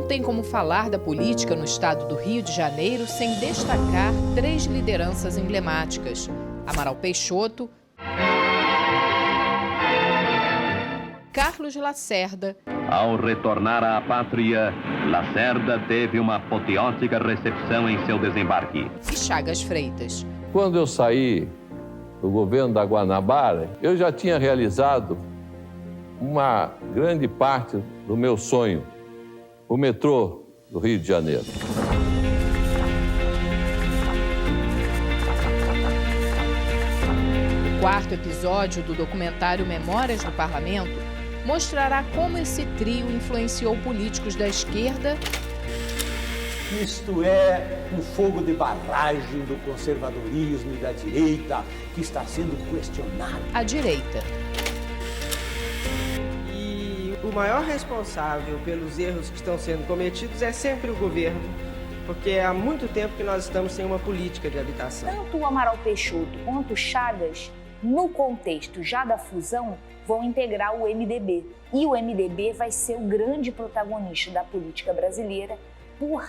não tem como falar da política no estado do Rio de Janeiro sem destacar 3 lideranças emblemáticas: Amaral Peixoto, Carlos Lacerda. Ao retornar à pátria, Lacerda teve uma apoteótica recepção em seu desembarque. E Chagas Freitas. Quando eu saí do governo da Guanabara, eu já tinha realizado uma grande parte do meu sonho, o metrô do Rio de Janeiro. O 4º episódio do documentário Memórias do Parlamento mostrará como esse trio influenciou políticos da esquerda. Isto é um fogo de barragem do conservadorismo e da direita que está sendo questionado. À direita. E o maior responsável pelos erros que estão sendo cometidos é sempre o governo, porque há muito tempo que nós estamos sem uma política de habitação. Tanto o Amaral Peixoto quanto o Chagas, no contexto já da fusão, vão integrar o MDB. E o MDB vai ser o grande protagonista da política brasileira por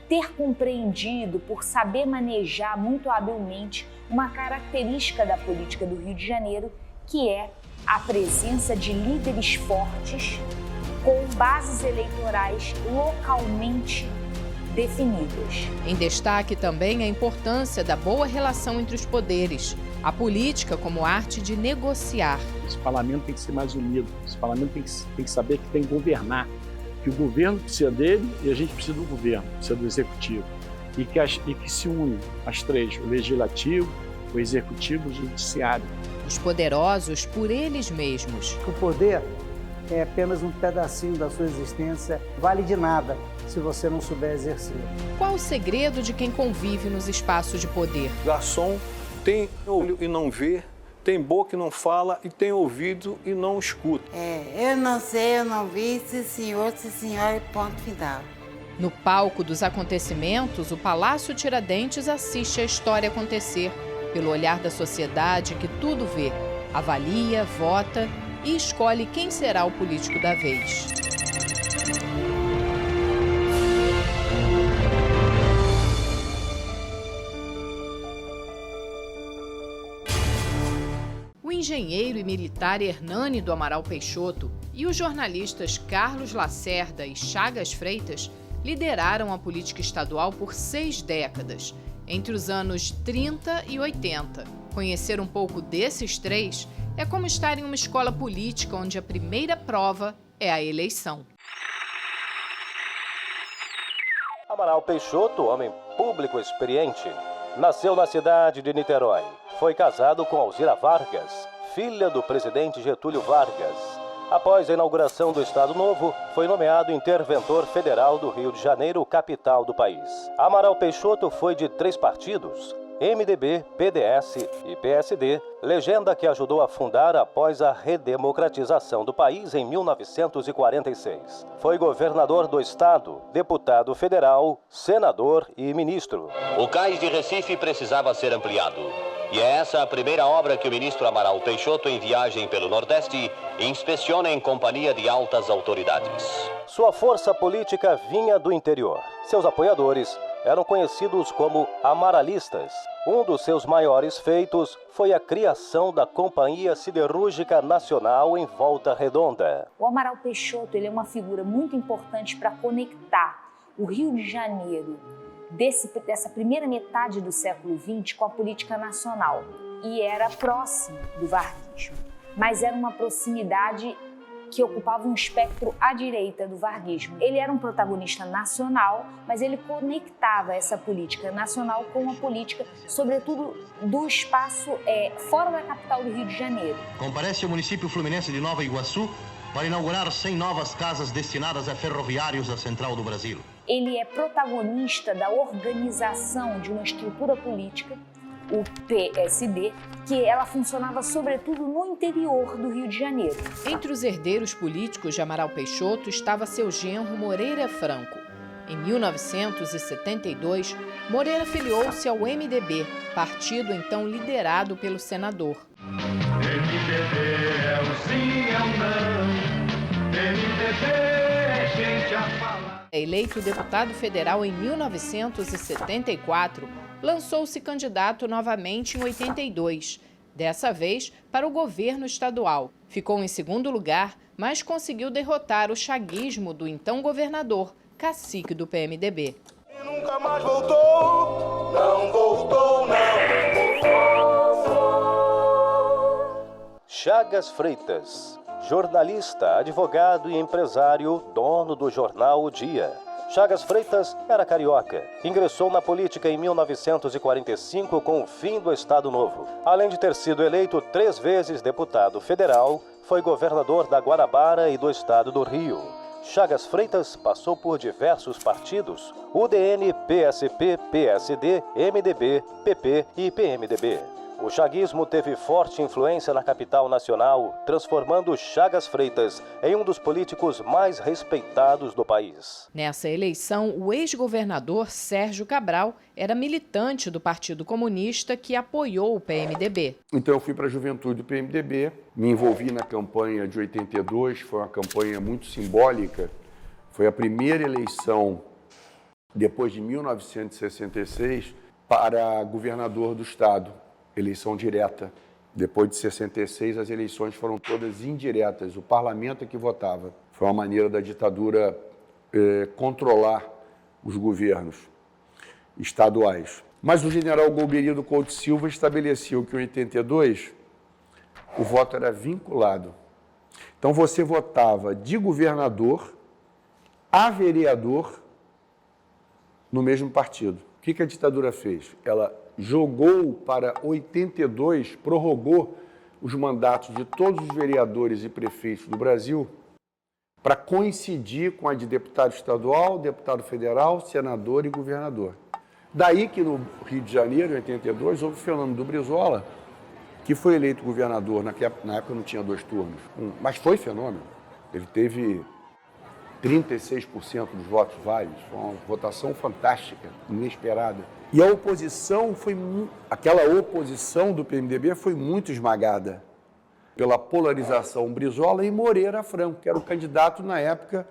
ter compreendido, por saber manejar muito habilmente uma característica da política do Rio de Janeiro, que é a presença de líderes fortes com bases eleitorais localmente definidas. Em destaque também a importância da boa relação entre os poderes, a política como arte de negociar. Esse parlamento tem que ser mais unido, esse parlamento tem que saber que tem que governar, que o governo precisa dele e a gente precisa do governo, precisa do executivo, e que se unem as três, o legislativo, o executivo e o judiciário. Os poderosos por eles mesmos. O poder é apenas um pedacinho da sua existência, vale de nada se você não souber exercer. Qual o segredo de quem convive nos espaços de poder? Garçom tem olho e não vê, tem boca e não fala e tem ouvido e não escuta. Eu não sei, eu não vi, se senhora, ponto final. No palco dos acontecimentos, o Palácio Tiradentes assiste a história acontecer, pelo olhar da sociedade que tudo vê, avalia, vota e escolhe quem será o político da vez. O engenheiro e militar Hernani do Amaral Peixoto e os jornalistas Carlos Lacerda e Chagas Freitas lideraram a política estadual por 6 décadas, entre os anos 30 e 80. Conhecer um pouco desses 3 é como estar em uma escola política onde a primeira prova é a eleição. Amaral Peixoto, homem público experiente, nasceu na cidade de Niterói. Foi casado com Alzira Vargas, filha do presidente Getúlio Vargas. Após a inauguração do Estado Novo, foi nomeado interventor federal do Rio de Janeiro, capital do país. Amaral Peixoto foi de 3 partidos, MDB, PDS e PSD, legenda que ajudou a fundar após a redemocratização do país em 1946. Foi governador do estado, deputado federal, senador e ministro. O cais de Recife precisava ser ampliado. E é essa a primeira obra que o ministro Amaral Peixoto, em viagem pelo Nordeste, inspeciona em companhia de altas autoridades. Sua força política vinha do interior. Seus apoiadores eram conhecidos como amaralistas. Um dos seus maiores feitos foi a criação da Companhia Siderúrgica Nacional em Volta Redonda. O Amaral Peixoto ele é uma figura muito importante para conectar o Rio de Janeiro dessa primeira metade do século XX com a política nacional. E era próximo do varguismo, mas era uma proximidade que ocupava um espectro à direita do varguismo. Ele era um protagonista nacional, mas ele conectava essa política nacional com a política, sobretudo, do espaço fora da capital do Rio de Janeiro. Comparece o município fluminense de Nova Iguaçu para inaugurar 100 novas casas destinadas a ferroviários da Central do Brasil. Ele é protagonista da organização de uma estrutura política, o PSD, que ela funcionava sobretudo no interior do Rio de Janeiro. Entre os herdeiros políticos de Amaral Peixoto estava seu genro Moreira Franco. Em 1972, Moreira filiou-se ao MDB, partido então liderado pelo senador. MDB é o sim, é o não. MDB é gente a falar. Eleito deputado federal em 1974, lançou-se candidato novamente em 82, dessa vez para o governo estadual. Ficou em segundo lugar, mas conseguiu derrotar o chaguismo do então governador, cacique do PMDB. E nunca mais voltou, não voltou, não. Chagas Freitas, jornalista, advogado e empresário, dono do jornal O Dia. Chagas Freitas era carioca. Ingressou na política em 1945 com o fim do Estado Novo. Além de ter sido eleito 3 vezes deputado federal, foi governador da Guanabara e do estado do Rio. Chagas Freitas passou por diversos partidos: UDN, PSP, PSD, MDB, PP e PMDB. O chaguismo teve forte influência na capital nacional, transformando Chagas Freitas em um dos políticos mais respeitados do país. Nessa eleição, o ex-governador Sérgio Cabral era militante do Partido Comunista que apoiou o PMDB. Então eu fui para a juventude do PMDB, me envolvi na campanha de 82, foi uma campanha muito simbólica. Foi a primeira eleição, depois de 1966, para governador do estado. Eleição direta. Depois de 66, as eleições foram todas indiretas. O parlamento é que votava. Foi uma maneira da ditadura controlar os governos estaduais. Mas o general Golbery Couto Silva estabeleceu que em 82 o voto era vinculado. Então você votava de governador a vereador no mesmo partido. O que a ditadura fez? Ela jogou para 82, prorrogou os mandatos de todos os vereadores e prefeitos do Brasil para coincidir com a de deputado estadual, deputado federal, senador e governador. Daí que no Rio de Janeiro, em 82, houve o fenômeno do Brizola, que foi eleito governador, na época não tinha 2 turnos, mas foi fenômeno. Ele teve 36% dos votos válidos, foi uma votação fantástica, inesperada. E a oposição aquela oposição do PMDB foi muito esmagada pela polarização Brizola e Moreira Franco, que era o candidato na época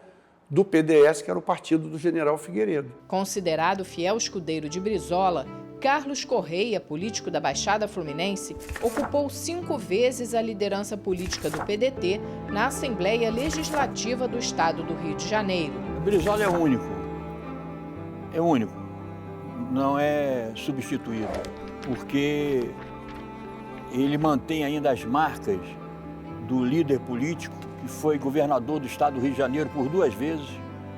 do PDS, que era o partido do general Figueiredo. Considerado fiel escudeiro de Brizola, Carlos Correia, político da Baixada Fluminense, ocupou 5 vezes a liderança política do PDT na Assembleia Legislativa do Estado do Rio de Janeiro. Brizola é único. É único. Não é substituído, porque ele mantém ainda as marcas do líder político que foi governador do estado do Rio de Janeiro por 2 vezes,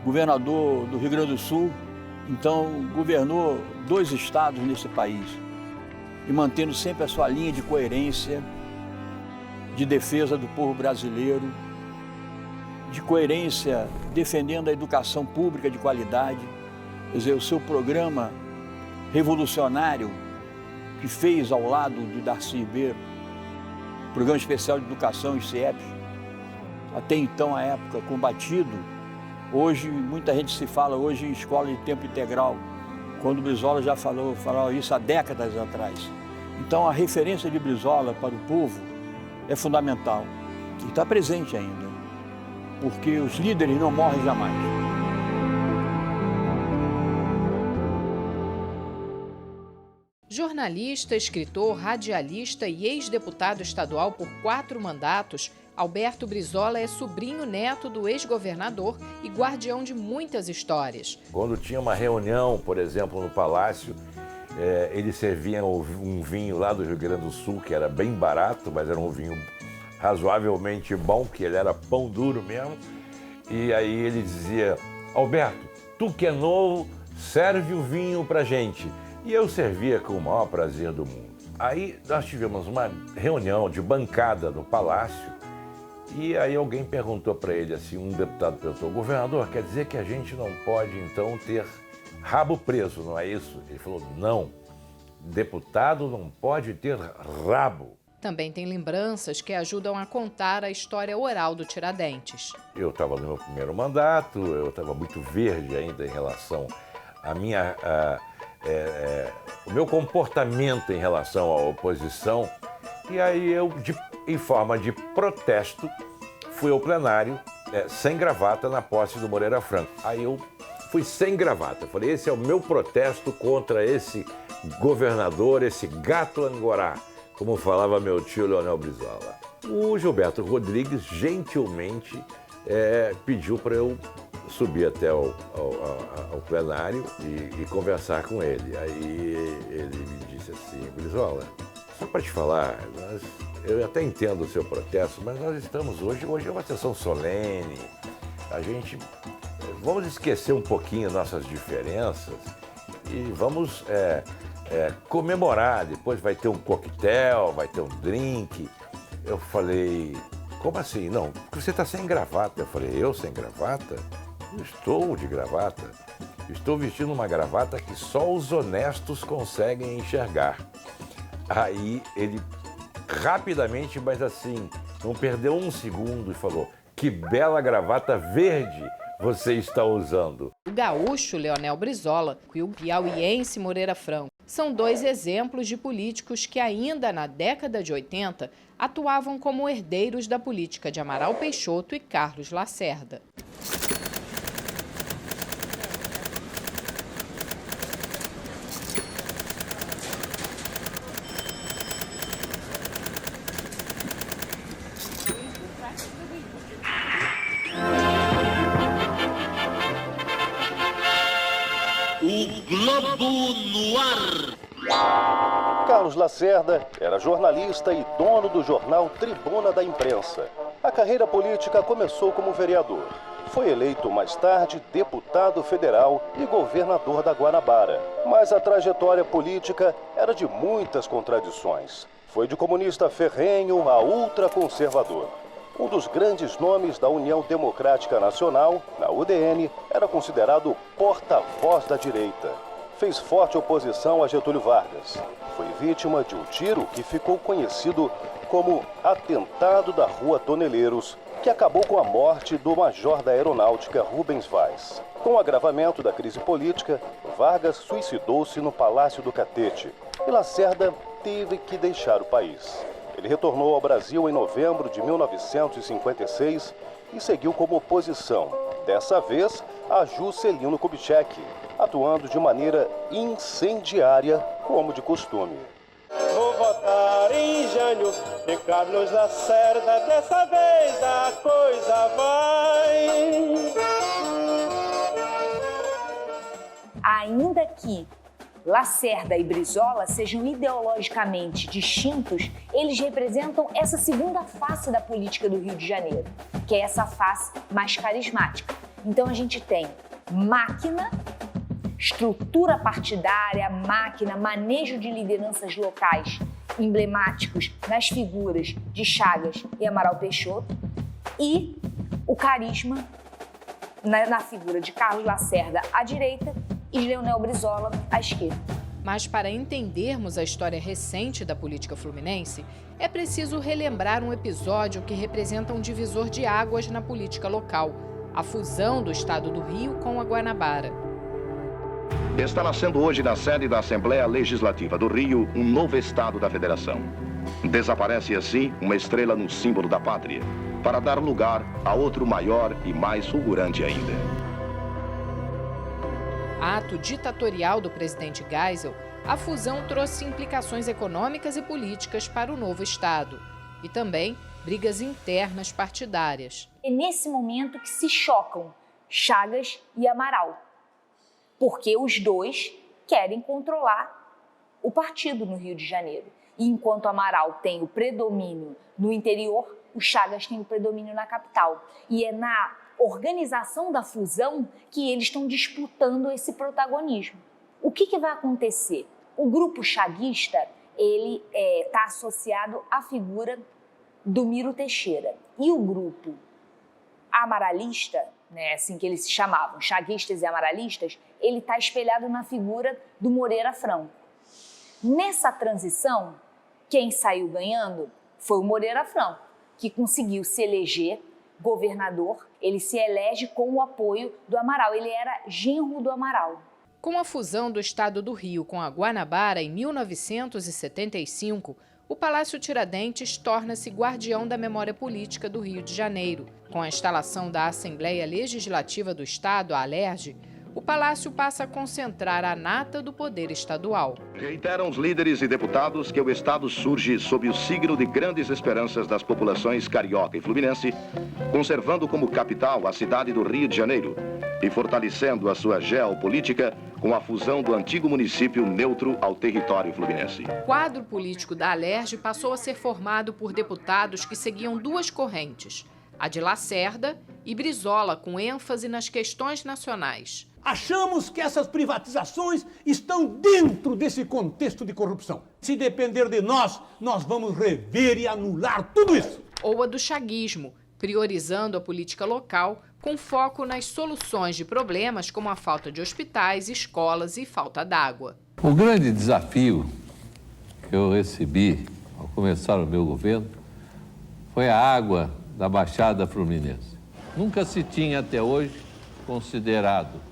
governador do Rio Grande do Sul, então governou 2 estados nesse país e mantendo sempre a sua linha de coerência, de defesa do povo brasileiro, de coerência defendendo a educação pública de qualidade, quer dizer, o seu programa revolucionário que fez ao lado de Darcy Ribeiro, Programa Especial de Educação, CIEPs, até então, à época, combatido. Hoje, muita gente se fala hoje em escola de tempo integral, quando Brizola já falou isso há décadas atrás. Então, a referência de Brizola para o povo é fundamental e está presente ainda, porque os líderes não morrem jamais. Jornalista, escritor, radialista e ex-deputado estadual por 4 mandatos, Alberto Brizola é sobrinho neto do ex-governador e guardião de muitas histórias. Quando tinha uma reunião, por exemplo, no Palácio, eles serviam um vinho lá do Rio Grande do Sul, que era bem barato, mas era um vinho razoavelmente bom, que ele era pão duro mesmo. E aí ele dizia: Alberto, tu que é novo, serve o vinho pra gente. E eu servia com o maior prazer do mundo. Aí nós tivemos uma reunião de bancada no Palácio e aí alguém perguntou para ele assim, um deputado perguntou: governador, quer dizer que a gente não pode então ter rabo preso, não é isso? Ele falou: não, deputado não pode ter rabo. Também tem lembranças que ajudam a contar a história oral do Tiradentes. Eu estava no meu primeiro mandato, eu estava muito verde ainda em relação à minha... o meu comportamento em relação à oposição, e aí eu, em forma de protesto, fui ao plenário sem gravata na posse do Moreira Franco. Aí eu fui sem gravata. Falei, esse é o meu protesto contra esse governador, esse gato angorá, como falava meu tio Leonel Brizola. O Gilberto Rodrigues gentilmente pediu para eu subir até ao plenário e conversar com ele. Aí ele me disse assim, Brizola, só para te falar, eu até entendo o seu protesto, mas nós estamos hoje é uma sessão solene, vamos esquecer um pouquinho nossas diferenças e vamos comemorar, depois vai ter um coquetel, vai ter um drink. Eu falei, como assim? Não, porque você está sem gravata. Eu falei, eu sem gravata? Eu estou de gravata. Estou vestindo uma gravata que só os honestos conseguem enxergar. Aí ele rapidamente, mas assim, não perdeu um segundo e falou, que bela gravata verde você está usando. O gaúcho Leonel Brizola e o piauiense Moreira Franco são dois exemplos de políticos que ainda na década de 80 atuavam como herdeiros da política de Amaral Peixoto e Carlos Lacerda. O Globo no ar. Carlos Lacerda era jornalista e dono do jornal Tribuna da Imprensa. A carreira política começou como vereador. Foi eleito mais tarde deputado federal e governador da Guanabara. Mas a trajetória política era de muitas contradições. Foi de comunista ferrenho a ultraconservador. Um dos grandes nomes da União Democrática Nacional, na UDN, era considerado o porta-voz da direita. Fez forte oposição a Getúlio Vargas. Foi vítima de um tiro que ficou conhecido como Atentado da Rua Toneleiros, que acabou com a morte do major da Aeronáutica Rubens Vaz. Com o agravamento da crise política, Vargas suicidou-se no Palácio do Catete e Lacerda teve que deixar o país. Ele retornou ao Brasil em novembro de 1956 e seguiu como oposição, dessa vez a Juscelino Kubitschek, atuando de maneira incendiária, como de costume. Vou votar em Jânio de Carlos Lacerda, dessa vez a coisa vai. Ainda que Lacerda e Brizola sejam ideologicamente distintos, eles representam essa segunda face da política do Rio de Janeiro, que é essa face mais carismática. Então a gente tem máquina, estrutura partidária, máquina, manejo de lideranças locais emblemáticos nas figuras de Chagas e Amaral Peixoto e o carisma na figura de Carlos Lacerda à direita e Leonel Brizola à esquerda. Mas para entendermos a história recente da política fluminense, é preciso relembrar um episódio que representa um divisor de águas na política local, a fusão do estado do Rio com a Guanabara. Está nascendo hoje na sede da Assembleia Legislativa do Rio um novo estado da federação. Desaparece assim uma estrela no símbolo da pátria, para dar lugar a outro maior e mais fulgurante ainda. Ato ditatorial do presidente Geisel, a fusão trouxe implicações econômicas e políticas para o novo estado e também brigas internas partidárias. É nesse momento que se chocam Chagas e Amaral, porque os dois querem controlar o partido no Rio de Janeiro. E enquanto Amaral tem o predomínio no interior, o Chagas tem o predomínio na capital. E é na organização da fusão que eles estão disputando esse protagonismo. O que vai acontecer? O grupo chaguista ele está associado à figura do Miro Teixeira. E o grupo amaralista, né, assim que eles se chamavam, chaguistas e amaralistas, ele está espelhado na figura do Moreira Franco. Nessa transição, quem saiu ganhando foi o Moreira Franco, que conseguiu se eleger governador. Ele se elege com o apoio do Amaral, ele era genro do Amaral. Com a fusão do estado do Rio com a Guanabara em 1975, o Palácio Tiradentes torna-se guardião da memória política do Rio de Janeiro. Com a instalação da Assembleia Legislativa do Estado, a ALERJ, o Palácio passa a concentrar a nata do poder estadual. Reiteram os líderes e deputados que o Estado surge sob o signo de grandes esperanças das populações carioca e fluminense, conservando como capital a cidade do Rio de Janeiro e fortalecendo a sua geopolítica com a fusão do antigo município neutro ao território fluminense. O quadro político da Alerj passou a ser formado por deputados que seguiam duas correntes, a de Lacerda e Brizola, com ênfase nas questões nacionais. Achamos que essas privatizações estão dentro desse contexto de corrupção. Se depender de nós, nós vamos rever e anular tudo isso. Ou a do chaguismo, priorizando a política local com foco nas soluções de problemas como a falta de hospitais, escolas e falta d'água. O grande desafio que eu recebi ao começar o meu governo foi a água da Baixada Fluminense. Nunca se tinha até hoje considerado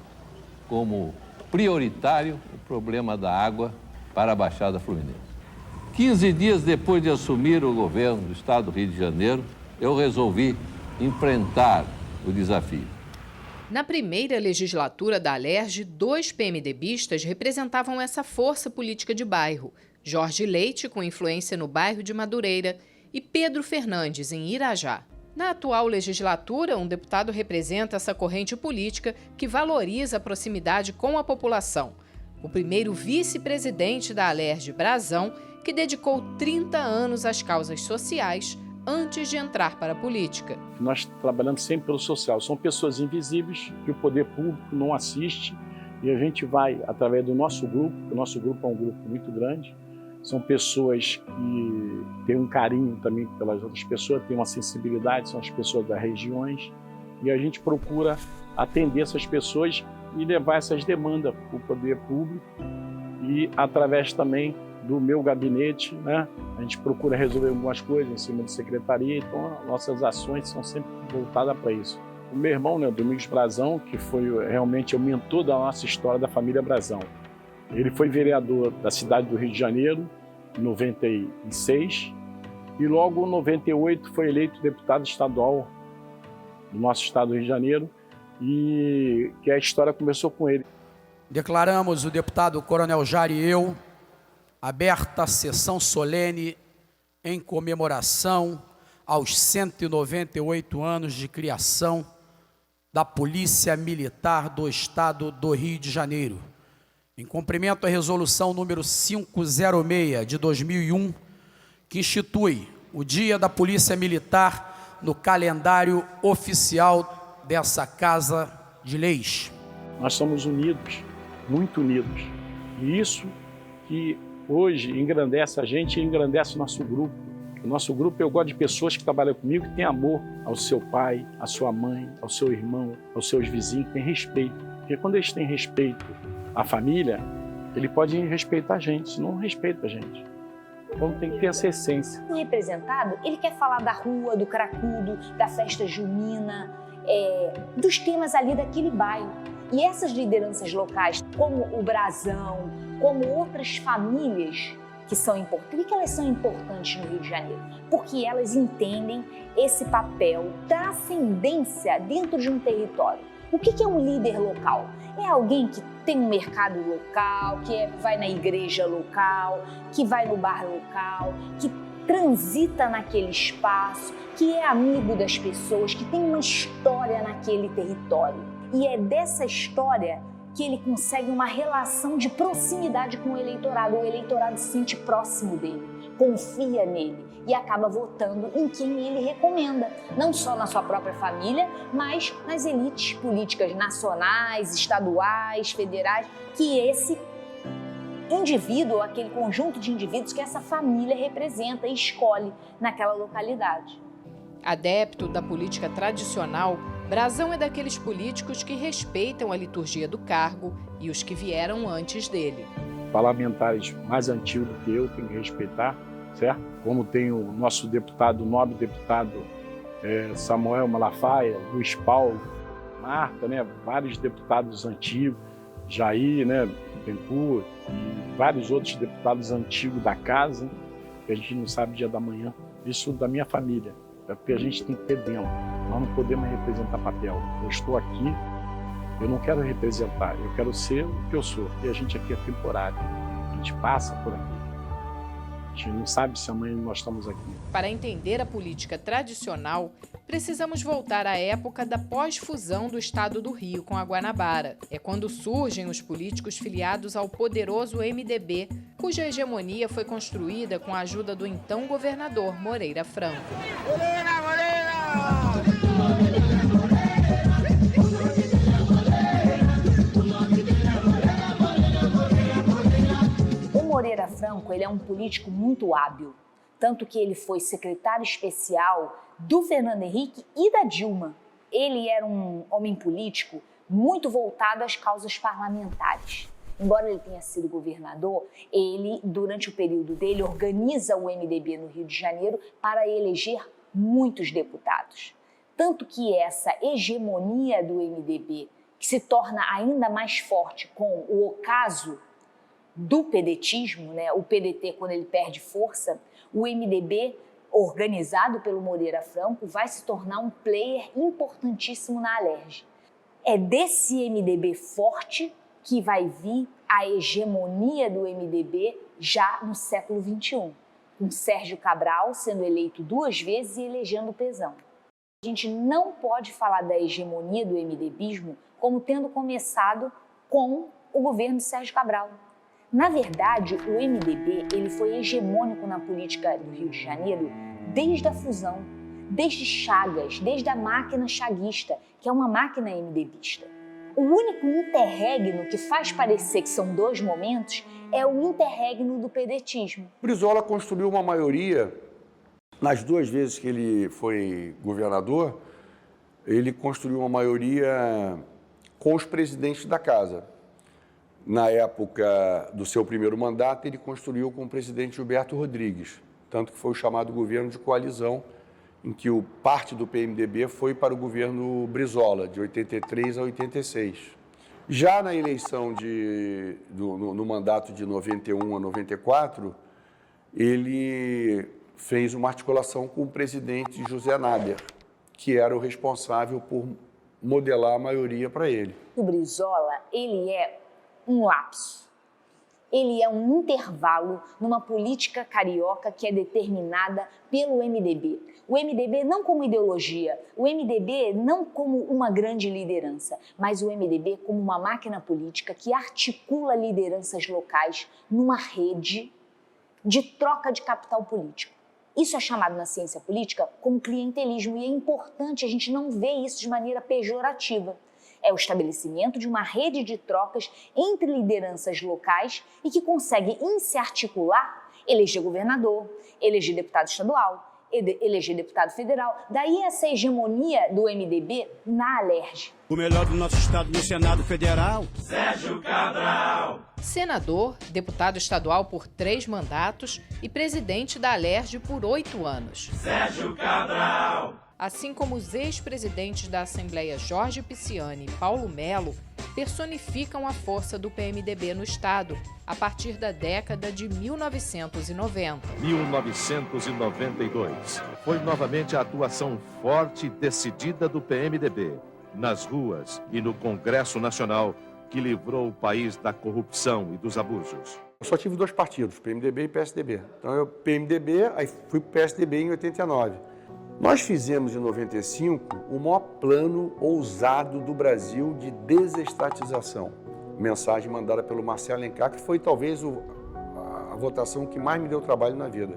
como prioritário o problema da água para a Baixada Fluminense. 15 dias depois de assumir o governo do estado do Rio de Janeiro, eu resolvi enfrentar o desafio. Na primeira legislatura da Alerj, 2 PMDBistas representavam essa força política de bairro: Jorge Leite, com influência no bairro de Madureira, e Pedro Fernandes, em Irajá. Na atual legislatura, um deputado representa essa corrente política que valoriza a proximidade com a população. O primeiro vice-presidente da Alerj, Brazão, que dedicou 30 anos às causas sociais antes de entrar para a política. Nós trabalhamos sempre pelo social. São pessoas invisíveis que o poder público não assiste e a gente vai, através do nosso grupo, o nosso grupo é um grupo muito grande, são pessoas que têm um carinho também pelas outras pessoas, têm uma sensibilidade, são as pessoas das regiões, e a gente procura atender essas pessoas e levar essas demandas para o poder público e através também do meu gabinete, né? A gente procura resolver algumas coisas em cima de secretaria, então nossas ações são sempre voltadas para isso. O meu irmão, né, o Domingos Brazão, que foi realmente o mentor da nossa história da família Brazão. Ele foi vereador da cidade do Rio de Janeiro, em 96, e logo em 98 foi eleito deputado estadual do nosso estado do Rio de Janeiro, e que a história começou com ele. Declaramos, o deputado Coronel Jari e eu, aberta a sessão solene em comemoração aos 198 anos de criação da Polícia Militar do Estado do Rio de Janeiro. Em cumprimento à resolução número 506 de 2001, que institui o Dia da Polícia Militar no calendário oficial dessa Casa de Leis. Nós somos unidos, muito unidos, e isso que hoje engrandece a gente e engrandece o nosso grupo. O nosso grupo, eu gosto de pessoas que trabalham comigo, que têm amor ao seu pai, à sua mãe, ao seu irmão, aos seus vizinhos, que têm respeito. Porque quando eles têm respeito à família, ele pode respeitar a gente, senão não respeita a gente. Então tem que ter essa essência. O representado, ele quer falar da rua, do cracudo, da festa junina, dos temas ali daquele bairro. E essas lideranças locais, como o Brazão, como outras famílias que são importantes. Por que elas são importantes no Rio de Janeiro? Porque elas entendem esse papel da ascendência dentro de um território. O que é um líder local? É alguém que tem um mercado local, que vai na igreja local, que vai no bar local, que transita naquele espaço, que é amigo das pessoas, que tem uma história naquele território. E é dessa história que ele consegue uma relação de proximidade com o eleitorado se sente próximo dele, confia nele e acaba votando em quem ele recomenda, não só na sua própria família, mas nas elites políticas nacionais, estaduais, federais, que esse indivíduo, aquele conjunto de indivíduos que essa família representa e escolhe naquela localidade. Adepto da política tradicional, Brazão é daqueles políticos que respeitam a liturgia do cargo e os que vieram antes dele. Parlamentares mais antigos do que eu tenho que respeitar, certo? Como tem o nosso deputado, o nobre deputado Samuel Malafaia, Luiz Paulo, Marta, né? Vários deputados antigos, Jair, né? Bencourt, e vários outros deputados antigos da casa, que a gente não sabe o dia da manhã. Isso da minha família. É porque a gente tem que ter dentro. Nós não podemos representar papel. Eu estou aqui Eu não quero representar, eu quero ser o que eu sou. E a gente aqui é temporário, a gente passa por aqui. A gente não sabe se amanhã nós estamos aqui. Para entender a política tradicional, precisamos voltar à época da pós-fusão do estado do Rio com a Guanabara. É quando surgem os políticos filiados ao poderoso MDB, cuja hegemonia foi construída com a ajuda do então governador Moreira Franco. Moreira Franco, ele é um político muito hábil, tanto que ele foi secretário especial do Fernando Henrique e da Dilma. Ele era um homem político muito voltado às causas parlamentares. Embora ele tenha sido governador, ele, durante o período dele, organiza o MDB no Rio de Janeiro para eleger muitos deputados. Tanto que essa hegemonia do MDB, que se torna ainda mais forte com o ocaso do pedetismo, né? O PDT, quando ele perde força, o MDB, organizado pelo Moreira Franco, vai se tornar um player importantíssimo na Alerj. É desse MDB forte que vai vir a hegemonia do MDB já no século XXI, com Sérgio Cabral sendo eleito 2 vezes e elegendo o Pezão. A gente não pode falar da hegemonia do MDBismo como tendo começado com o governo de Sérgio Cabral. Na verdade, o MDB ele foi hegemônico na política do Rio de Janeiro desde a fusão, desde Chagas, desde a máquina chaguista, que é uma máquina MDBista. O único interregno que faz parecer que são 2 momentos é o interregno do pedetismo. Brizola construiu uma maioria, nas 2 vezes que ele foi governador, ele construiu uma maioria com os presidentes da casa. Na época do seu primeiro mandato, ele construiu com o presidente Gilberto Rodrigues, tanto que foi o chamado governo de coalizão, em que parte do PMDB foi para o governo Brizola, de 83 a 86. Já na eleição no mandato de 91 a 94, ele fez uma articulação com o presidente José Nader, que era o responsável por modelar a maioria para ele. O Brizola, ele é um lapso. Ele é um intervalo numa política carioca que é determinada pelo MDB. O MDB não como ideologia, o MDB não como uma grande liderança, mas o MDB como uma máquina política que articula lideranças locais numa rede de troca de capital político. Isso é chamado na ciência política como clientelismo e é importante a gente não ver isso de maneira pejorativa. É o estabelecimento de uma rede de trocas entre lideranças locais e que consegue, em se articular, eleger governador, eleger deputado estadual, eleger deputado federal. Daí essa hegemonia do MDB na Alerj. O melhor do nosso estado no Senado Federal, Sérgio Cabral. Senador, deputado estadual por 3 mandatos e presidente da Alerj por 8 anos. Sérgio Cabral. Assim como os ex-presidentes da Assembleia Jorge Pisciani e Paulo Melo, personificam a força do PMDB no Estado, a partir da década de 1990. 1992. Foi novamente a atuação forte e decidida do PMDB, nas ruas e no Congresso Nacional, que livrou o país da corrupção e dos abusos. Eu só tive 2 partidos, PMDB e PSDB. Então eu PMDB, aí fui para o PSDB em 89. Nós fizemos em 95 o maior plano ousado do Brasil de desestatização. Mensagem mandada pelo Marcelo Alencar, que foi talvez a votação que mais me deu trabalho na vida.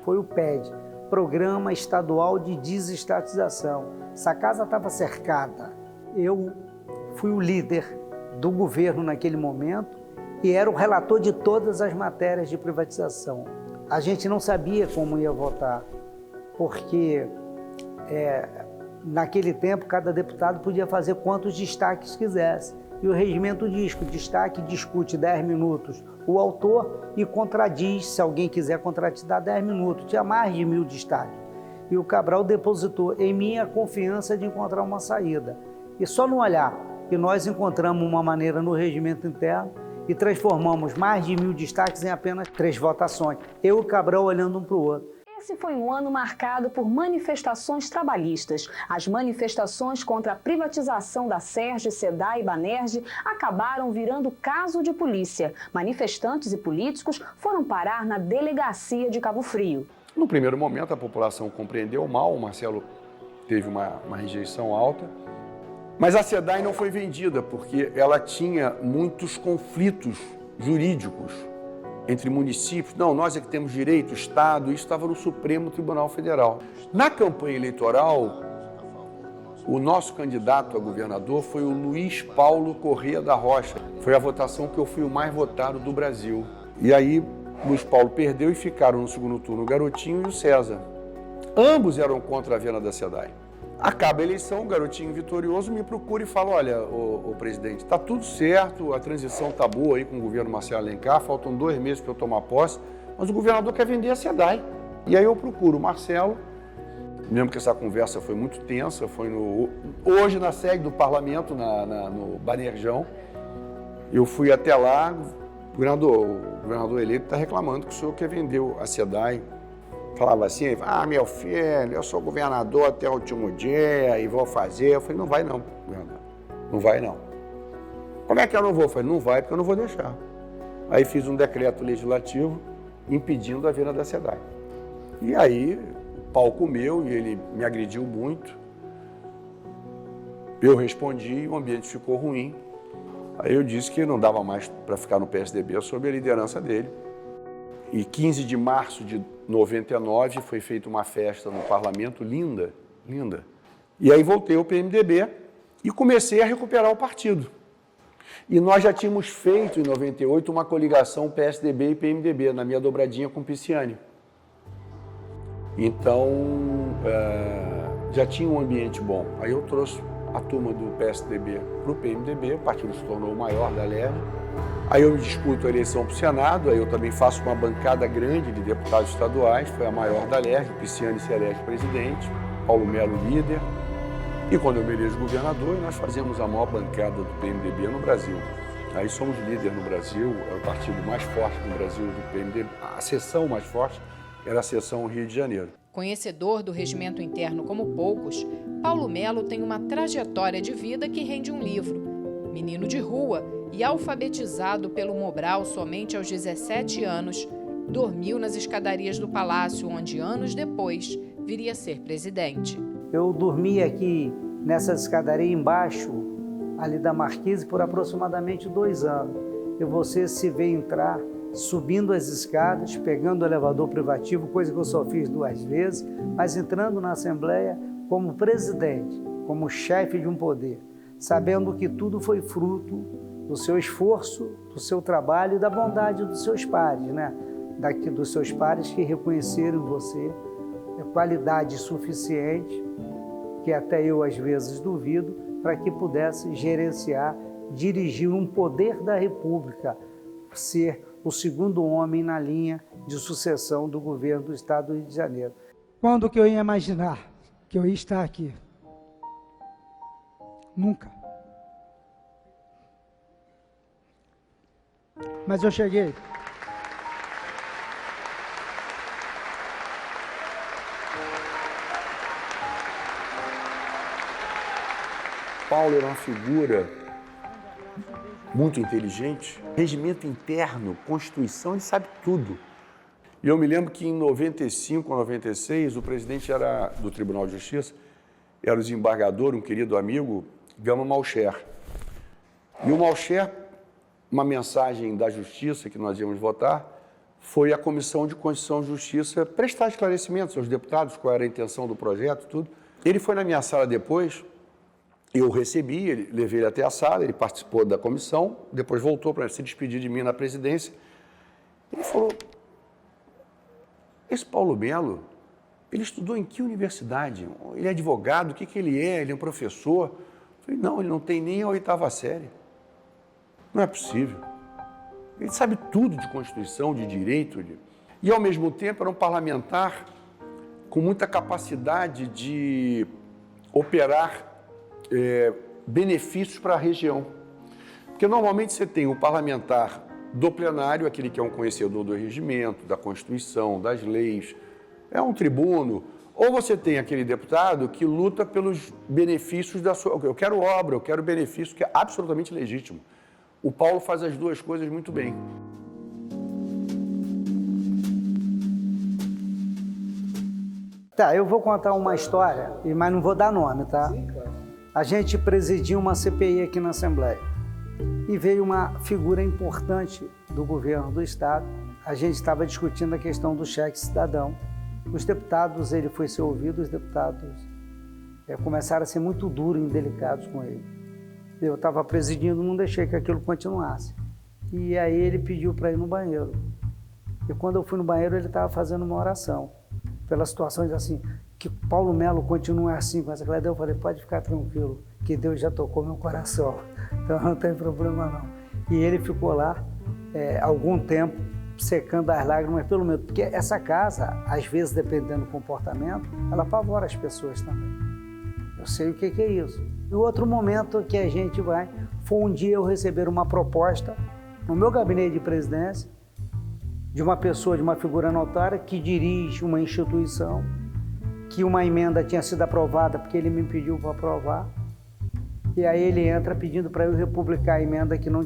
Foi o PED, Programa Estadual de Desestatização. Essa casa estava cercada. Eu fui o líder do governo naquele momento e era o relator de todas as matérias de privatização. A gente não sabia como ia votar, porque naquele tempo cada deputado podia fazer quantos destaques quisesse. E o regimento diz que o destaque discute 10 minutos o autor e contradiz, se alguém quiser contraditar, 10 minutos. Tinha mais de 1000 destaques. E o Cabral depositou em mim a confiança de encontrar uma saída. E só no olhar que nós encontramos uma maneira no regimento interno e transformamos mais de 1000 destaques em apenas 3 votações. Eu e o Cabral olhando um para o outro. Esse foi um ano marcado por manifestações trabalhistas. As manifestações contra a privatização da Serj, SEDAI e Banerj acabaram virando caso de polícia. Manifestantes e políticos foram parar na delegacia de Cabo Frio. No primeiro momento, a população compreendeu mal, o Marcelo teve uma rejeição alta, mas a SEDAI não foi vendida porque ela tinha muitos conflitos jurídicos entre municípios. Não, nós é que temos direito, o Estado, isso estava no Supremo Tribunal Federal. Na campanha eleitoral, o nosso candidato a governador foi o Luiz Paulo Corrêa da Rocha. Foi a votação que eu fui o mais votado do Brasil. E aí, Luiz Paulo perdeu e ficaram no segundo turno o Garotinho e o César. Ambos eram contra a venda da SEDAI. Acaba a eleição, o Garotinho vitorioso me procura e fala, olha, o presidente, está tudo certo, a transição está boa aí com o governo Marcelo Alencar, faltam 2 meses para eu tomar posse, mas o governador quer vender a SEDAI. E aí eu procuro o Marcelo, mesmo que essa conversa foi muito tensa, foi hoje na sede do parlamento, no Banerjão, eu fui até lá, o governador eleito está reclamando que o senhor quer vender a SEDAI. Falava assim, meu filho, eu sou governador até o último dia e vou fazer. Eu falei, não vai não, governador, não vai não. Como é que eu não vou? Eu falei, não vai porque eu não vou deixar. Aí fiz um decreto legislativo impedindo a venda da SEDAI. E aí o pau comeu e ele me agrediu muito. Eu respondi e o ambiente ficou ruim. Aí eu disse que não dava mais para ficar no PSDB sob a liderança dele. E 15 de março de 99 foi feita uma festa no parlamento, linda, linda. E aí voltei ao PMDB e comecei a recuperar o partido. E nós já tínhamos feito em 98 uma coligação PSDB e PMDB, na minha dobradinha com o Pisciani. Então, já tinha um ambiente bom. Aí eu trouxe a turma do PSDB para o PMDB, o partido se tornou o maior da LERJ. Aí eu disputo a eleição para o Senado, aí eu também faço uma bancada grande de deputados estaduais, foi a maior da LERJ, o Pisciani se elege presidente, Paulo Melo líder. E quando eu me elejo governador, nós fazemos a maior bancada do PMDB no Brasil. Aí somos líder no Brasil, é o partido mais forte no Brasil do PMDB. A seção mais forte era a seção Rio de Janeiro. Conhecedor do regimento interno como poucos, Paulo Melo tem uma trajetória de vida que rende um livro. Menino de rua e alfabetizado pelo Mobral somente aos 17 anos, dormiu nas escadarias do palácio, onde anos depois viria a ser presidente. Eu dormi aqui nessa escadaria embaixo, ali da Marquise, por aproximadamente 2 anos. E você se vê entrar subindo as escadas, pegando o elevador privativo, coisa que eu só fiz 2 vezes, mas entrando na Assembleia como presidente, como chefe de um poder, sabendo que tudo foi fruto do seu esforço, do seu trabalho e da bondade dos seus pares, né? Dos seus pares que reconheceram em você qualidade suficiente, que até eu às vezes duvido, para que pudesse gerenciar, dirigir um poder da República, ser o segundo homem na linha de sucessão do governo do Estado do Rio de Janeiro. Quando que eu ia imaginar que eu ia estar aqui? Nunca. Mas eu cheguei. Paulo era uma figura muito inteligente, regimento interno, Constituição, ele sabe tudo. E eu me lembro que em 95 ou 96, o presidente era do Tribunal de Justiça, era o desembargador, um querido amigo, Gama Malcher. E o Malcher, uma mensagem da Justiça que nós íamos votar, foi a Comissão de Constituição e Justiça prestar esclarecimentos aos deputados, qual era a intenção do projeto, tudo. Ele foi na minha sala depois, eu recebi, levei ele até a sala, ele participou da comissão, depois voltou para se despedir de mim na presidência. Ele falou, esse Paulo Melo, ele estudou em que universidade? Ele é advogado, o que ele é? Ele é um professor? Eu falei, não, ele não tem nem a 8ª série. Não é possível. Ele sabe tudo de Constituição, de direito. E, ao mesmo tempo, era um parlamentar com muita capacidade de operar benefícios para a região. Porque, normalmente, você tem o parlamentar do plenário, aquele que é um conhecedor do regimento, da Constituição, das leis, é um tribuno, ou você tem aquele deputado que luta pelos benefícios da sua... Eu quero obra, eu quero benefício, que é absolutamente legítimo. O Paulo faz as duas coisas muito bem. Tá, eu vou contar uma história, mas não vou dar nome, tá? Sim, claro. A gente presidiu uma CPI aqui na Assembleia e veio uma figura importante do governo do Estado. A gente estava discutindo a questão do cheque cidadão. Os deputados, ele foi ser ouvido, os deputados começaram a ser muito duros e indelicados com ele. Eu estava presidindo, não deixei que aquilo continuasse. E aí ele pediu para ir no banheiro. E quando eu fui no banheiro, ele estava fazendo uma oração. Pelas situações assim, que Paulo Melo continue assim com essa clareza, eu falei, pode ficar tranquilo, que Deus já tocou meu coração, então não tem problema não. E ele ficou lá algum tempo, secando as lágrimas pelo medo, porque essa casa, às vezes, dependendo do comportamento, ela apavora as pessoas também. Eu sei o que é isso. E o outro momento que a gente vai, foi um dia eu receber uma proposta no meu gabinete de presidência, de uma pessoa, de uma figura notória que dirige uma instituição, que uma emenda tinha sido aprovada porque ele me pediu para aprovar, e aí ele entra pedindo para eu republicar a emenda que não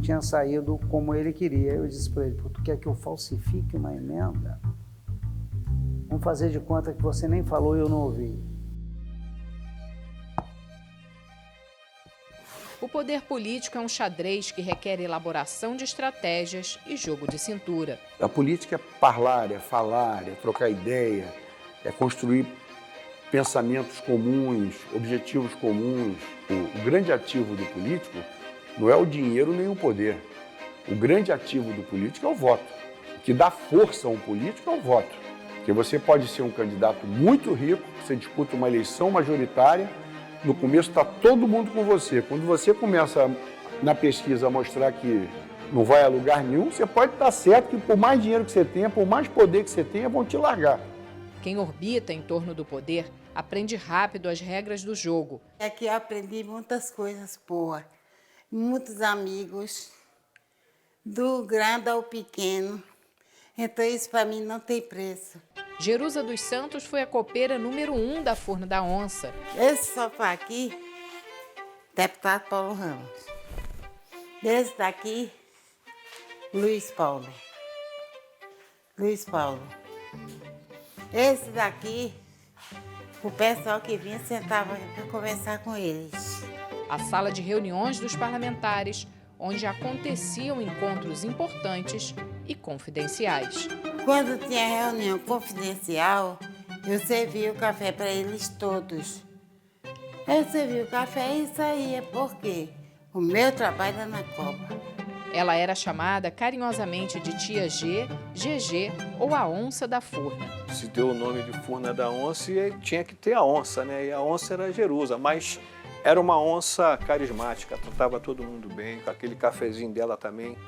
tinha saído como ele queria. Eu disse para ele, tu quer que eu falsifique uma emenda? Vamos fazer de conta que você nem falou e eu não ouvi. O poder político é um xadrez que requer elaboração de estratégias e jogo de cintura. A política é falar, é trocar ideia, é construir pensamentos comuns, objetivos comuns. O grande ativo do político não é o dinheiro nem o poder. O grande ativo do político é o voto. O que dá força a um político é o voto. Porque você pode ser um candidato muito rico, você disputa uma eleição majoritária, no começo está todo mundo com você. Quando você começa na pesquisa a mostrar que não vai a lugar nenhum, você pode estar certo que por mais dinheiro que você tenha, por mais poder que você tenha, vão te largar. Quem orbita em torno do poder aprende rápido as regras do jogo. Aqui eu aprendi muitas coisas boas, muitos amigos, do grande ao pequeno. Então isso para mim não tem preço. Jerusa dos Santos foi a copeira número 1 da Furna da Onça. Esse sofá aqui, deputado Paulo Ramos. Esse daqui, Luiz Paulo. Esse daqui, o pessoal que vinha sentava para conversar com eles. A sala de reuniões dos parlamentares, onde aconteciam encontros importantes e confidenciais. Quando tinha reunião confidencial, eu servia o café para eles todos. Eu servia o café e saía, porque o meu trabalho era na Copa. Ela era chamada carinhosamente de Tia G, GG ou a Onça da Furna. Se deu o nome de Furna da Onça e tinha que ter a onça, né? E a onça era Jerusa, mas era uma onça carismática, tratava todo mundo bem, com aquele cafezinho dela também,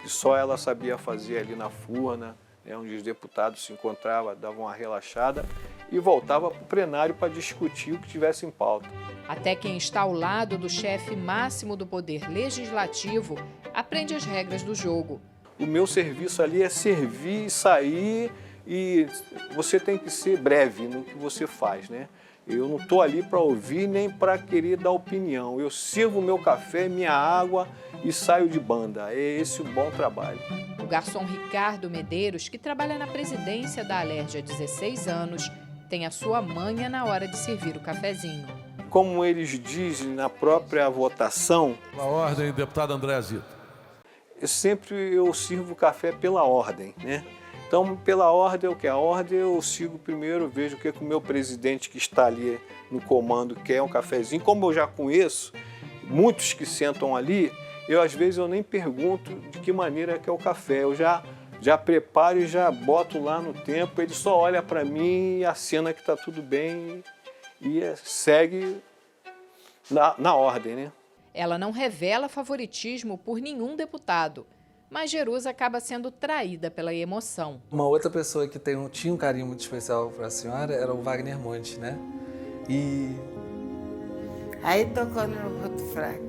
que só ela sabia fazer ali na Furna, onde os deputados se encontravam, davam uma relaxada e voltava para o plenário para discutir o que tivesse em pauta. Até quem está ao lado do chefe máximo do poder legislativo aprende as regras do jogo. O meu serviço ali é servir e sair, e você tem que ser breve no que você faz, né? Eu não estou ali para ouvir nem para querer dar opinião. Eu sirvo o meu café, minha água e saio de banda. É esse o bom trabalho. O garçom Ricardo Medeiros, que trabalha na presidência da Alerj há 16 anos, tem a sua manha na hora de servir o cafezinho. Como eles dizem na própria votação... A ordem, deputado André Zito. Eu sirvo o café pela ordem, né? Então, pela ordem, a ordem eu sigo primeiro, vejo o que o meu presidente que está ali no comando quer, um cafezinho. Como eu já conheço muitos que sentam ali, às vezes eu nem pergunto de que maneira que é o café. Eu já preparo e já boto lá no tempo, ele só olha para mim e acena que está tudo bem e segue na ordem, né? Ela não revela favoritismo por nenhum deputado, mas Jerusa acaba sendo traída pela emoção. Uma outra pessoa que tinha um carinho muito especial para a senhora era o Wagner Monte, né? E... aí tocou no ponto fraco.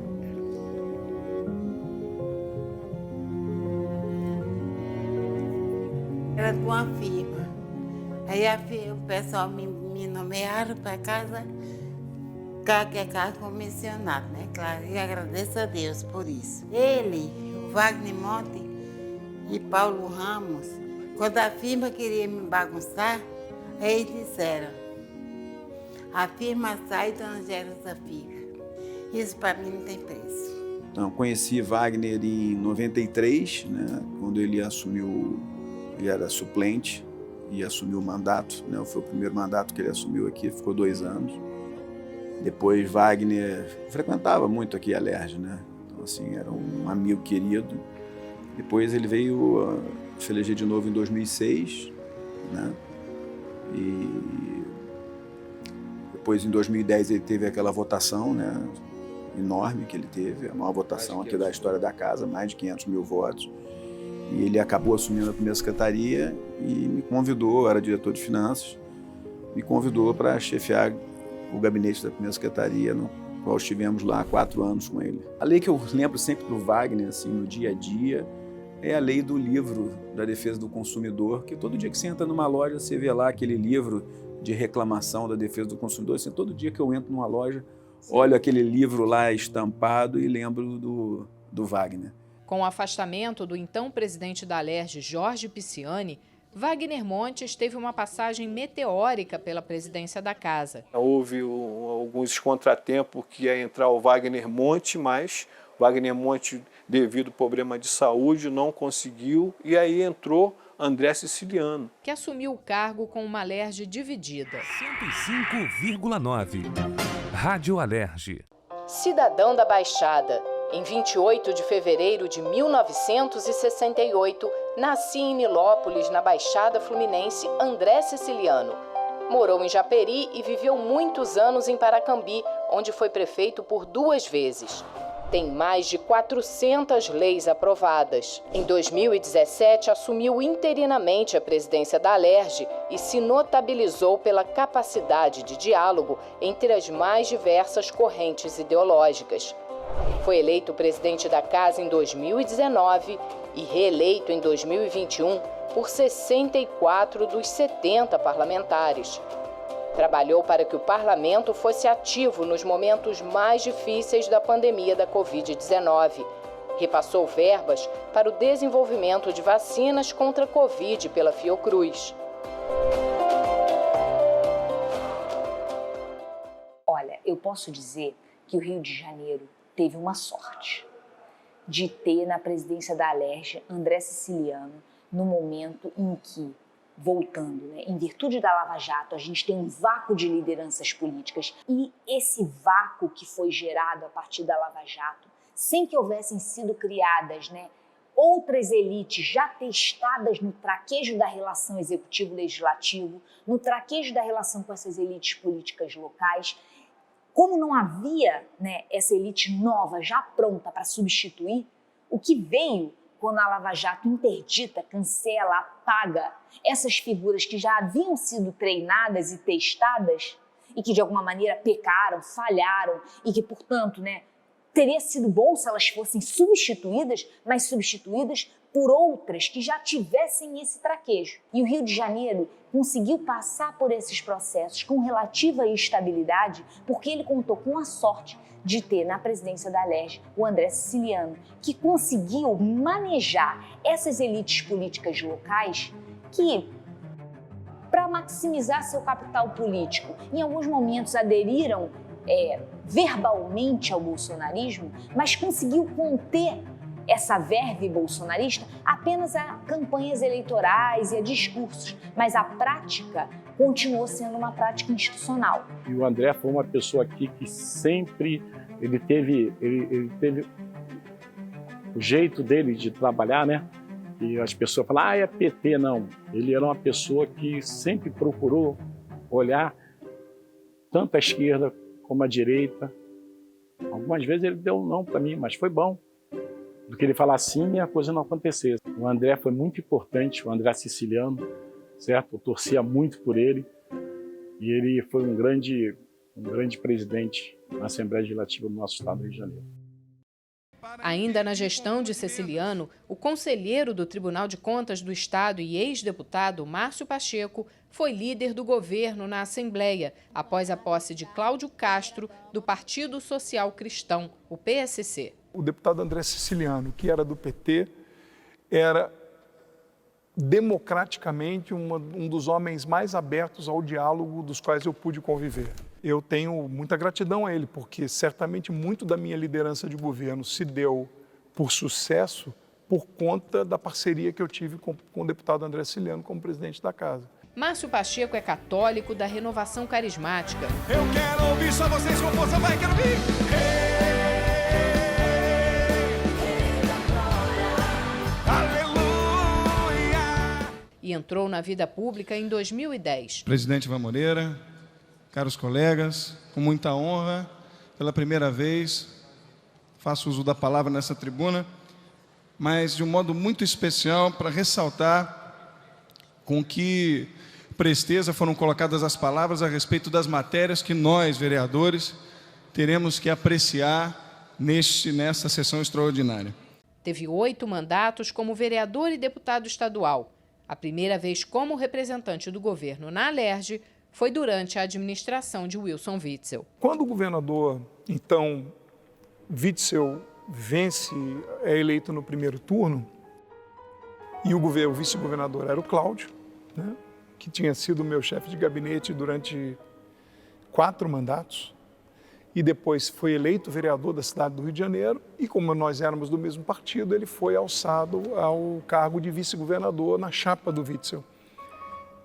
Era de uma firma. Aí o pessoal me nomearam para casa, que é cargo comissionado, né? Claro, e agradeço a Deus por isso. Ele, o Wagner Monte e Paulo Ramos, quando a firma queria me bagunçar, eles disseram, a firma sai, Dona Jérusa fica. Isso para mim não tem preço. Então, conheci Wagner em 93, né, quando ele assumiu, ele era suplente e assumiu o mandato, né, foi o primeiro mandato que ele assumiu aqui, ficou 2 anos. Depois Wagner frequentava muito aqui a Alerj, né, então assim, era um amigo querido. Depois ele veio se eleger de novo em 2006, né, e depois em 2010 ele teve aquela votação, né, enorme que ele teve, a maior votação aqui da história da casa, mais de 500 mil votos. E ele acabou assumindo a primeira secretaria e me convidou, eu era diretor de finanças, me convidou para chefiar o gabinete da primeira secretaria, no qual estivemos lá 4 anos com ele. A lei que eu lembro sempre do Wagner, assim, no dia a dia, é a lei do livro da defesa do consumidor, que todo dia que você entra numa loja, você vê lá aquele livro de reclamação da defesa do consumidor. Assim, todo dia que eu entro numa loja, olho aquele livro lá estampado e lembro do Wagner. Com o afastamento do então presidente da Alerj, Jorge Pisciani, Wagner Montes teve uma passagem meteórica pela presidência da casa. Houve alguns contratempos que ia entrar o Wagner Montes, mas o Wagner Montes, devido ao problema de saúde, não conseguiu, e aí entrou André Siciliano, que assumiu o cargo com uma Alerj dividida. 105,9 Rádio Alerj. Cidadão da Baixada. Em 28 de fevereiro de 1968, nascia em Nilópolis, na Baixada Fluminense, André Siciliano. Morou em Japeri e viveu muitos anos em Paracambi, onde foi prefeito por 2 vezes. Tem mais de 400 leis aprovadas. Em 2017, assumiu interinamente a presidência da Alerj e se notabilizou pela capacidade de diálogo entre as mais diversas correntes ideológicas. Foi eleito presidente da casa em 2019 e reeleito em 2021 por 64 dos 70 parlamentares. Trabalhou para que o parlamento fosse ativo nos momentos mais difíceis da pandemia da Covid-19. Repassou verbas para o desenvolvimento de vacinas contra a Covid pela Fiocruz. Olha, eu posso dizer que o Rio de Janeiro teve uma sorte de ter na presidência da Alerj André Siciliano no momento em que, voltando, né, em virtude da Lava Jato, a gente tem um vácuo de lideranças políticas e esse vácuo que foi gerado a partir da Lava Jato, sem que houvessem sido criadas, né, outras elites já testadas no traquejo da relação executivo-legislativo, no traquejo da relação com essas elites políticas locais, como não havia, né, essa elite nova já pronta para substituir, o que veio quando a Lava Jato interdita, cancela, apaga essas figuras que já haviam sido treinadas e testadas e que de alguma maneira pecaram, falharam e que, portanto, né, teria sido bom se elas fossem substituídas, mas substituídas por outras que já tivessem esse traquejo. E o Rio de Janeiro conseguiu passar por esses processos com relativa estabilidade porque ele contou com a sorte de ter na presidência da Alerj o André Siciliano, que conseguiu manejar essas elites políticas locais que, para maximizar seu capital político, em alguns momentos aderiram verbalmente ao bolsonarismo, mas conseguiu conter essa verve bolsonarista apenas a campanhas eleitorais e a discursos, mas a prática continuou sendo uma prática institucional. E o André foi uma pessoa aqui que sempre ele teve o jeito dele de trabalhar, né? E as pessoas falam, é PT, não. Ele era uma pessoa que sempre procurou olhar tanto à esquerda como à direita. Algumas vezes ele deu um não para mim, mas foi bom. Do que ele falar sim e a coisa não acontecesse. O André foi muito importante, o André Siciliano, certo? Eu torcia muito por ele e ele foi um grande presidente na Assembleia Legislativa do nosso estado do Rio de Janeiro. Ainda na gestão de Ceciliano, o conselheiro do Tribunal de Contas do Estado e ex-deputado Márcio Pacheco foi líder do governo na Assembleia, após a posse de Cláudio Castro, do Partido Social Cristão, o PSC. O deputado André Ceciliano, que era do PT, era democraticamente um dos homens mais abertos ao diálogo dos quais eu pude conviver. Eu tenho muita gratidão a ele, porque certamente muito da minha liderança de governo se deu por sucesso por conta da parceria que eu tive com o deputado André Ceciliano como presidente da casa. Márcio Pacheco é católico da Renovação Carismática. Eu quero ouvir só vocês com força, vai, quero ouvir! E entrou na vida pública em 2010. Presidente Ivan Moreira, caros colegas, com muita honra, pela primeira vez, faço uso da palavra nessa tribuna, mas de um modo muito especial para ressaltar com que presteza foram colocadas as palavras a respeito das matérias que nós, vereadores, teremos que apreciar nesta sessão extraordinária. Teve 8 mandatos como vereador e deputado estadual. A primeira vez como representante do governo na Alerj foi durante a administração de Wilson Witzel. Quando o governador, então, Witzel vence, é eleito no primeiro turno, e o vice-governador era o Cláudio, né, que tinha sido meu chefe de gabinete durante 4 mandatos, e depois foi eleito vereador da cidade do Rio de Janeiro, e como nós éramos do mesmo partido, ele foi alçado ao cargo de vice-governador na chapa do Witzel.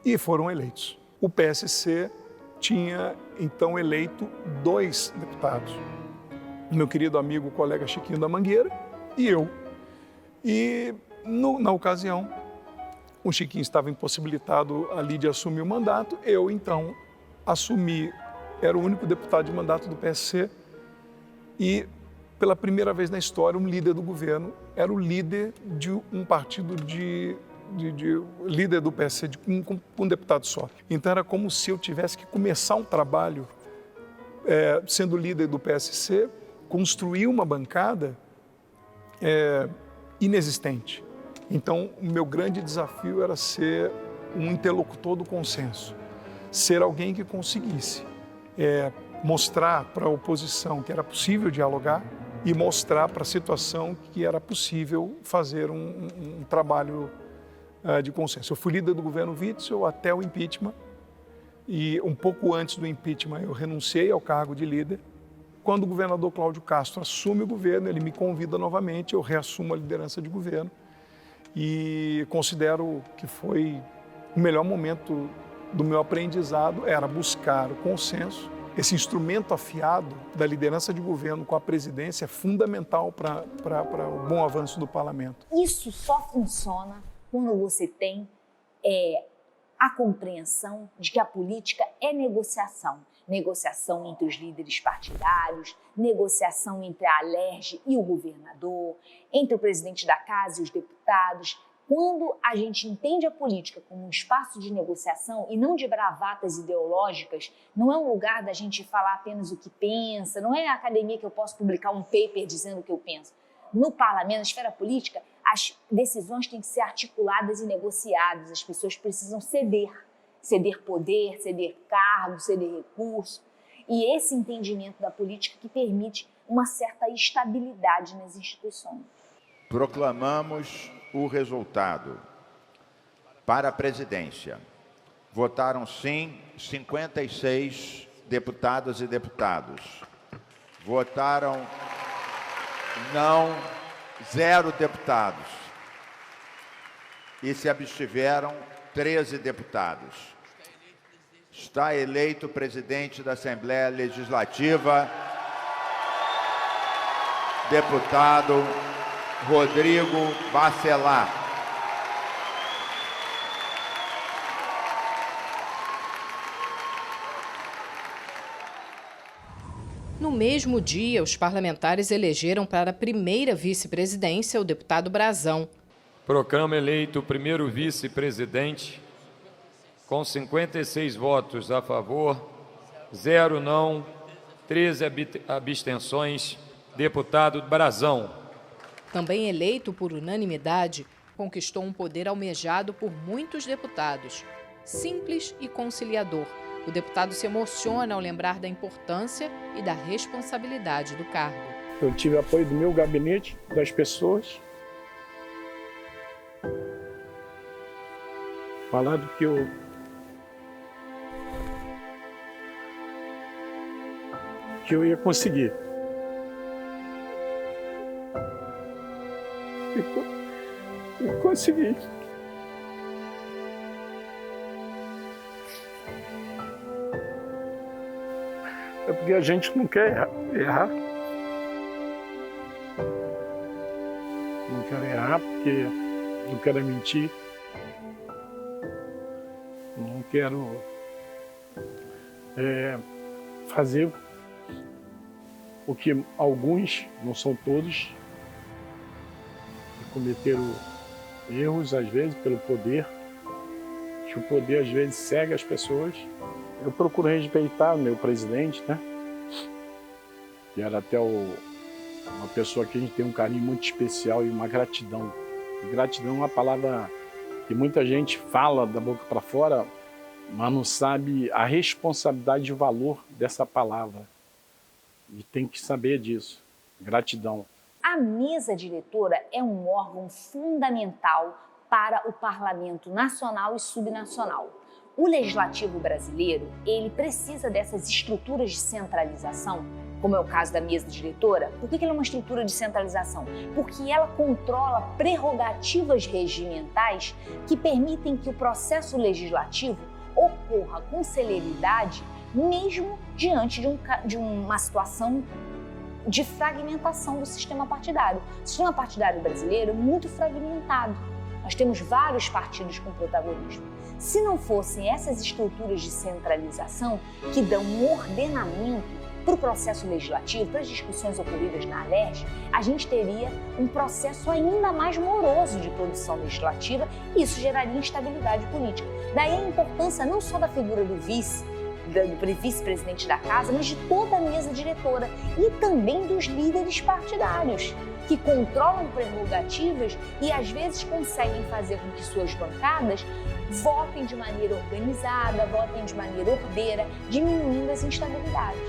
E foram eleitos. O PSC tinha, então, eleito 2 deputados. Meu querido amigo, colega Chiquinho da Mangueira e eu. E, na ocasião, o Chiquinho estava impossibilitado ali de assumir o mandato. Eu, então, assumi, era o único deputado de mandato do PSC e, pela primeira vez na história, um líder do governo era o líder de um partido líder do PSC, com um deputado só. Então era como se eu tivesse que começar um trabalho, sendo líder do PSC, construir uma bancada inexistente. Então o meu grande desafio era ser um interlocutor do consenso, ser alguém que conseguisse mostrar para a oposição que era possível dialogar e mostrar para a situação que era possível fazer um trabalho de consenso. Eu fui líder do governo Witzel até o impeachment e um pouco antes do impeachment eu renunciei ao cargo de líder. Quando o governador Cláudio Castro assume o governo, ele me convida novamente, eu reassumo a liderança de governo e considero que foi o melhor momento do meu aprendizado, era buscar o consenso. Esse instrumento afiado da liderança de governo com a presidência é fundamental para o bom avanço do parlamento. Isso só funciona quando você tem a compreensão de que a política é negociação. Negociação entre os líderes partidários, negociação entre a Alerj e o governador, entre o presidente da casa e os deputados. Quando a gente entende a política como um espaço de negociação e não de bravatas ideológicas, não é um lugar da gente falar apenas o que pensa, não é a academia que eu posso publicar um paper dizendo o que eu penso. No parlamento, na esfera política, as decisões têm que ser articuladas e negociadas, as pessoas precisam ceder poder, ceder cargo, ceder recurso. E esse entendimento da política que permite uma certa estabilidade nas instituições. Proclamamos o resultado. Para a presidência, votaram sim 56 deputadas e deputados. Votaram não 0 deputados. E se abstiveram 13 deputados. Está eleito presidente da Assembleia Legislativa, deputado Rodrigo Bacelar. No mesmo dia, os parlamentares elegeram para a primeira vice-presidência o deputado Brazão. Proclamo eleito o primeiro vice-presidente com 56 votos a favor, 0 não, 13 abstenções, deputado Brazão. Também eleito por unanimidade, conquistou um poder almejado por muitos deputados. Simples e conciliador, o deputado se emociona ao lembrar da importância e da responsabilidade do cargo. Eu tive apoio do meu gabinete, das pessoas. Falado que eu ia conseguir. E consegui. É porque a gente não quer errar. Não quero errar porque não quero mentir. Não quero fazer o que alguns, não são todos, cometeram erros, às vezes, pelo poder. Que o poder, às vezes, cega as pessoas. Eu procuro respeitar o meu presidente, né? Que era até uma pessoa que a gente tem um carinho muito especial e uma gratidão. E gratidão é uma palavra que muita gente fala da boca para fora, mas não sabe a responsabilidade e o valor dessa palavra. E tem que saber disso. Gratidão. A mesa diretora é um órgão fundamental para o parlamento nacional e subnacional. O legislativo brasileiro, ele precisa dessas estruturas de centralização, como é o caso da mesa diretora. Por que ela é uma estrutura de centralização? Porque ela controla prerrogativas regimentais que permitem que o processo legislativo ocorra com celeridade, mesmo diante de uma situação de fragmentação do sistema partidário. O sistema partidário brasileiro é muito fragmentado. Nós temos vários partidos com protagonismo. Se não fossem essas estruturas de centralização que dão um ordenamento para o processo legislativo, para as discussões ocorridas na Alerj, a gente teria um processo ainda mais moroso de produção legislativa e isso geraria instabilidade política. Daí a importância não só da figura do vice-presidente da casa, mas de toda a mesa diretora e também dos líderes partidários, que controlam prerrogativas e às vezes conseguem fazer com que suas bancadas votem de maneira organizada, votem de maneira ordeira, diminuindo as instabilidades.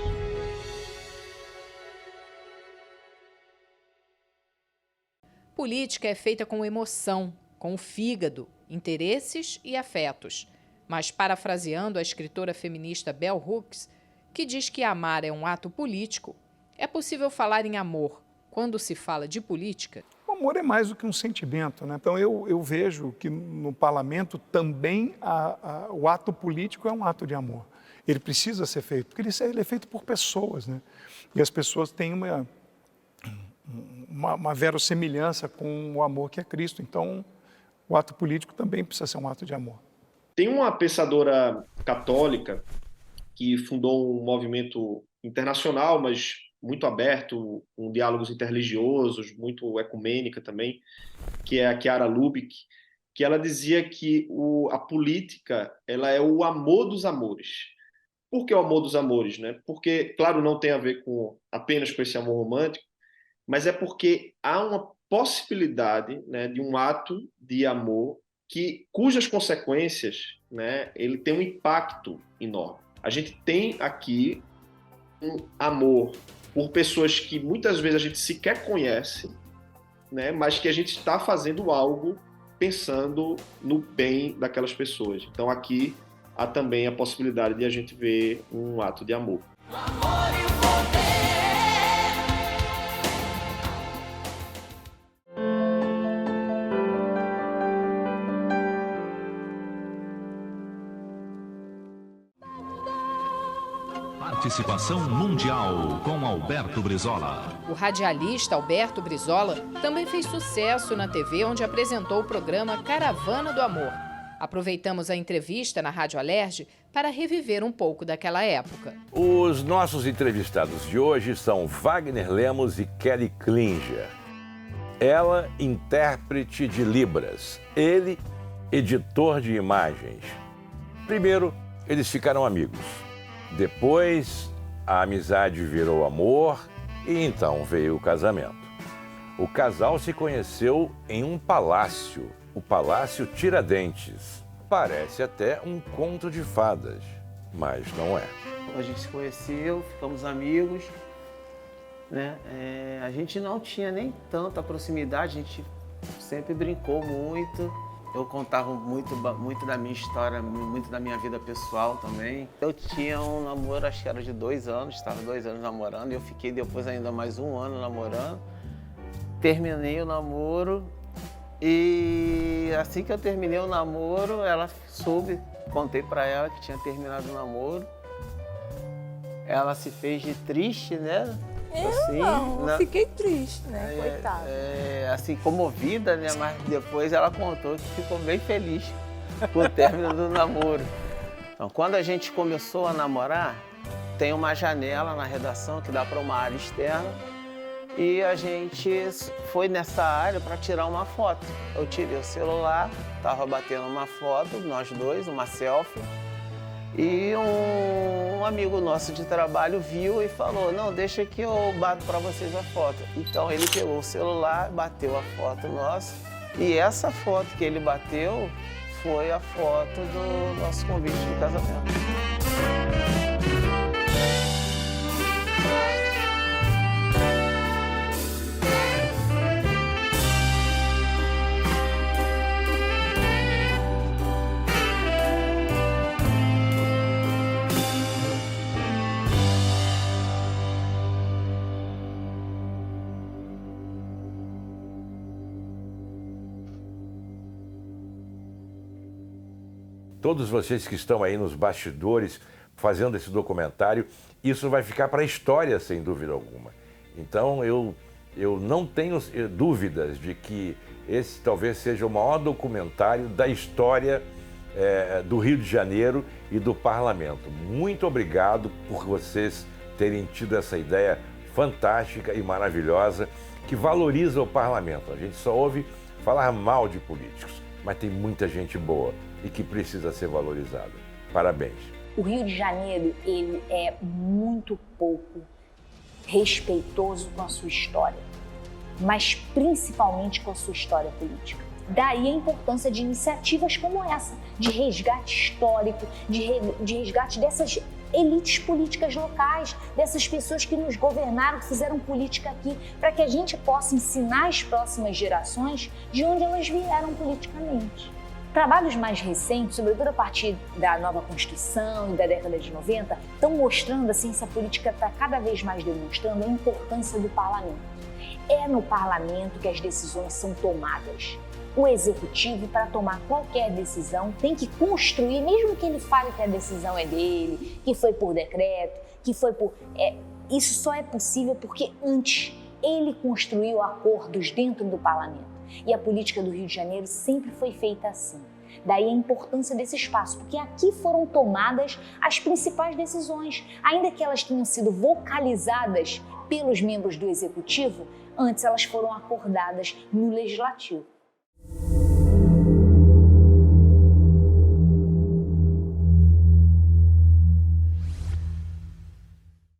Política é feita com emoção, com o fígado, interesses e afetos. Mas, parafraseando a escritora feminista Bell Hooks, que diz que amar é um ato político, é possível falar em amor quando se fala de política? O amor é mais do que um sentimento, né? Então eu vejo que no parlamento também o ato político é um ato de amor. Ele precisa ser feito, porque ele é feito por pessoas, né? E as pessoas têm uma verossemelhança com o amor que é Cristo. Então, o ato político também precisa ser um ato de amor. Tem uma pensadora católica que fundou um movimento internacional, mas muito aberto, com diálogos interreligiosos, muito ecumênica também, que é a Chiara Lubich, que ela dizia que a política ela é o amor dos amores. Por que o amor dos amores, né? Porque, claro, não tem a ver apenas com esse amor romântico, mas é porque há uma possibilidade, né, de um ato de amor cujas consequências, né, ele tem um impacto enorme. A gente tem aqui um amor por pessoas que muitas vezes a gente sequer conhece, né, mas que a gente está fazendo algo pensando no bem daquelas pessoas. Então aqui há também a possibilidade de a gente ver um ato de amor. Participação mundial com Alberto Brizola. O radialista Alberto Brizola também fez sucesso na TV, onde apresentou o programa Caravana do Amor. Aproveitamos a entrevista na Rádio Alerj para reviver um pouco daquela época. Os nossos entrevistados de hoje são Wagner Lemos e Kelly Klinger. Ela, intérprete de Libras. Ele, editor de imagens. Primeiro, eles ficaram amigos. Depois, a amizade virou amor e então veio o casamento. O casal se conheceu em um palácio, o Palácio Tiradentes. Parece até um conto de fadas, mas não é. A gente se conheceu, ficamos amigos, né? A gente não tinha nem tanta proximidade, a gente sempre brincou muito. Eu contava muito da minha história, muito da minha vida pessoal também. Eu tinha um namoro, acho que era de 2 anos, estava 2 anos namorando, e eu fiquei depois ainda mais 1 ano namorando. Terminei o namoro e assim que eu terminei o namoro, ela soube, contei pra ela que tinha terminado o namoro. Ela se fez de triste, né? Eu fiquei triste, né? Coitada. Assim, comovida, né? Mas depois ela contou que ficou bem feliz com o término do namoro. Então, quando a gente começou a namorar, tem uma janela na redação que dá para uma área externa e a gente foi nessa área para tirar uma foto. Eu tirei o celular, estava batendo uma foto, nós dois, uma selfie. E um amigo nosso de trabalho viu e falou, não, deixa que eu bato para vocês a foto. Então ele pegou o celular, bateu a foto nossa e essa foto que ele bateu foi a foto do nosso convite de casamento. Todos vocês que estão aí nos bastidores fazendo esse documentário, isso vai ficar para a história, sem dúvida alguma. Então, eu não tenho dúvidas de que esse talvez seja o maior documentário da história do Rio de Janeiro e do Parlamento. Muito obrigado por vocês terem tido essa ideia fantástica e maravilhosa que valoriza o Parlamento. A gente só ouve falar mal de políticos, mas tem muita gente boa e que precisa ser valorizada. Parabéns. O Rio de Janeiro, ele é muito pouco respeitoso com a sua história, mas principalmente com a sua história política. Daí a importância de iniciativas como essa, de resgate histórico, de resgate dessas elites políticas locais, dessas pessoas que nos governaram, que fizeram política aqui, para que a gente possa ensinar as próximas gerações de onde elas vieram politicamente. Trabalhos mais recentes, sobretudo a partir da nova Constituição e da década de 90, estão mostrando, a ciência política está cada vez mais demonstrando a importância do parlamento. É no parlamento que as decisões são tomadas. O executivo, para tomar qualquer decisão, tem que construir, mesmo que ele fale que a decisão é dele, que foi por decreto, que foi por... isso só é possível porque antes ele construiu acordos dentro do parlamento. E a política do Rio de Janeiro sempre foi feita assim. Daí a importância desse espaço, porque aqui foram tomadas as principais decisões, ainda que elas tenham sido vocalizadas pelos membros do Executivo, antes elas foram acordadas no Legislativo.